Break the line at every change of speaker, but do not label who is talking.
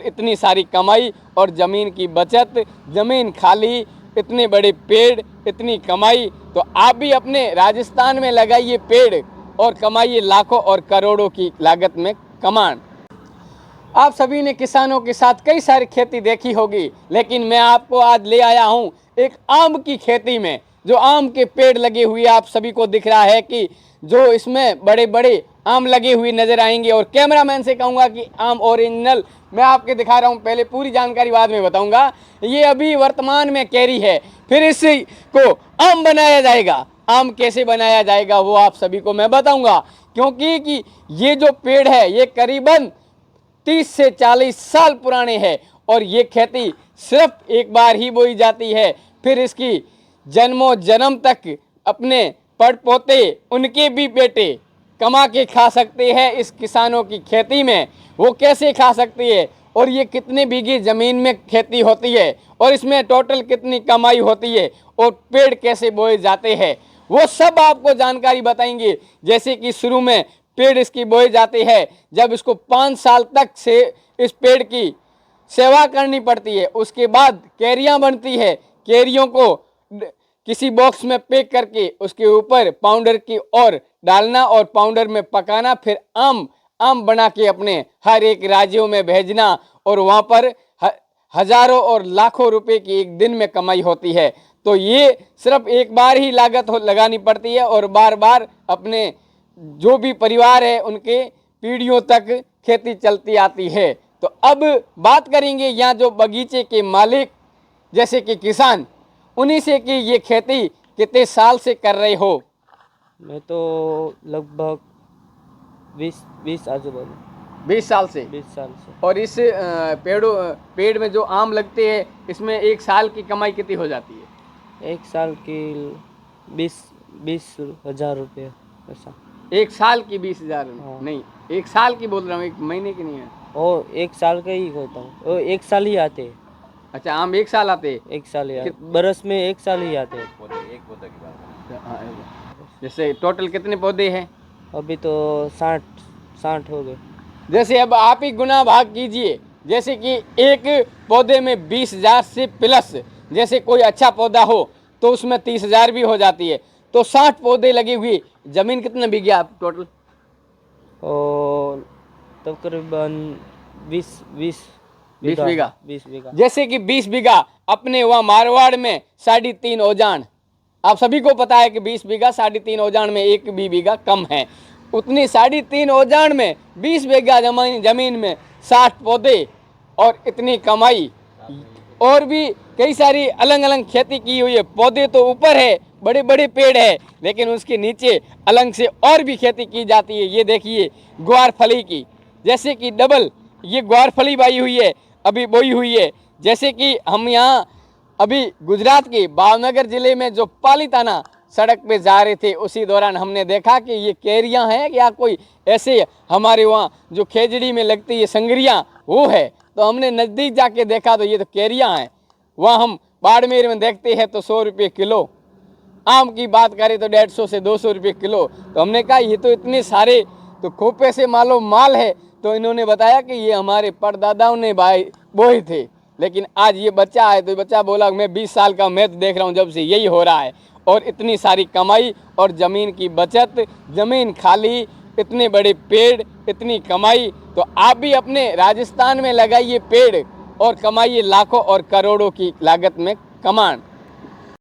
इतनी सारी कमाई और ज़मीन की बचत, ज़मीन खाली, इतने बड़े पेड़, इतनी कमाई। तो आप भी अपने राजस्थान में लगाइए पेड़ और कमाइए लाखों और करोड़ों की लागत में कमान। आप सभी ने किसानों के साथ कई सारी खेती देखी होगी, लेकिन मैं आपको आज ले आया हूं एक आम की खेती में। जो आम के पेड़ लगे हुए आप सभी को दिख रहा है कि जो इसमें बड़े बड़े आम लगे हुए नजर आएंगे। और कैमरामैन से कहूँगा कि आम ओरिजिनल मैं आपके दिखा रहा हूँ, पहले पूरी जानकारी बाद में बताऊँगा। ये अभी वर्तमान में कैरी है, फिर इसको आम बनाया जाएगा। आम कैसे बनाया जाएगा वो आप सभी को मैं बताऊँगा, क्योंकि कि ये जो पेड़ है ये करीबन 30 से 40 साल पुराने हैं और ये खेती सिर्फ एक बार ही बोई जाती है। फिर इसकी जन्मों जन्म तक अपने पड़ पोते, उनके भी बेटे कमा के खा सकते हैं इस किसानों की खेती में। वो कैसे खा सकती है और ये कितने बीघे ज़मीन में खेती होती है और इसमें टोटल कितनी कमाई होती है और पेड़ कैसे बोए जाते हैं, वो सब आपको जानकारी बताएंगे। जैसे कि शुरू में पेड़ इसकी बोए जाते हैं, जब इसको 5 साल तक से इस पेड़ की सेवा करनी पड़ती है। उसके बाद कैरियां बनती है, कैरियों को किसी बॉक्स में पैक करके उसके ऊपर पाउडर की और डालना और पाउडर में पकाना, फिर आम बना के अपने हर एक राज्यों में भेजना और वहाँ पर हजारों और लाखों रुपए की एक दिन में कमाई होती है। तो ये सिर्फ एक बार ही लागत लगानी पड़ती है और बार बार अपने जो भी परिवार है उनके पीढ़ियों तक खेती चलती आती है। तो अब बात करेंगे यहाँ जो बगीचे के मालिक जैसे कि किसान, उन्हीं से कि ये खेती कितने साल से कर रहे हो।
मैं तो लगभग 20 आजू बाजू
20 साल से।
20 साल से।
और इस पेड़ में जो आम लगते हैं इसमें एक साल की कमाई कितनी हो जाती है?
एक साल की 20 हजार रुपये ऐसा।
एक साल की 20,000?
हाँ।
नहीं, एक साल की बोल रहा हूँ, एक महीने की नहीं है।
और एक साल का ही होता हूँ, वो एक साल ही आते हैं।
अच्छा, आम एक साल आते हैं?
एक साल ही बरस में एक साल ही आते हैं।
एक पौधे की बात। जैसे टोटल कितने पौधे हैं?
अभी तो 60 हो गए।
जैसे अब आप ही गुना भाग कीजिए, जैसे कि एक पौधे में 20,000 से प्लस, जैसे कोई अच्छा पौधा हो तो उसमें 30,000 भी हो जाती है। तो 60 पौधे लगे हुए, जमीन कितना बीघे आप टोटल?
और तकरीबन 20 बीघा।
जैसे कि 20 बीघा अपने वहाँ मारवाड़ में 3.5 ओजान, आप सभी को पता है कि 20 बीघा 3.5 ओजान में एक भी बीघा कम है। उतनी 3.5 ओजान में 20 बीघा जमीन में 60 पौधे और इतनी कमाई। और भी कई सारी अलग अलग खेती की हुई है। पौधे तो ऊपर है, बड़े बड़े पेड़ है, लेकिन उसके नीचे अलग से और भी खेती की जाती है। ये देखिए ग्वारफली की, जैसे कि डबल ये ग्वारफली बोई हुई है, अभी बोई हुई है। जैसे कि हम यहाँ अभी गुजरात के भावनगर जिले में जो पालीताना सड़क पे जा रहे थे, उसी दौरान हमने देखा कि ये कैरियां हैं या कोई ऐसे हमारे वहाँ जो खेजड़ी में लगती है संगरियाँ वो है। तो हमने नज़दीक जाके देखा तो ये तो कैरियां हैं। वहाँ हम बाड़मेर में देखते हैं तो 100 रुपये किलो, आम की बात करें तो 150 से 200 रुपये किलो। तो हमने कहा ये तो इतने सारे तो खोपे से मालो माल है। तो इन्होंने बताया कि ये हमारे परदादाओं ने बोए थे, लेकिन आज ये बच्चा है तो बच्चा बोला मैं 20 साल का, मैं तो देख रहा हूँ जब से यही हो रहा है। और इतनी सारी कमाई और ज़मीन की बचत, ज़मीन खाली, इतने बड़े पेड़, इतनी कमाई। तो आप भी अपने राजस्थान में लगाइए पेड़ और कमाइए लाखों और करोड़ों की लागत में कमान।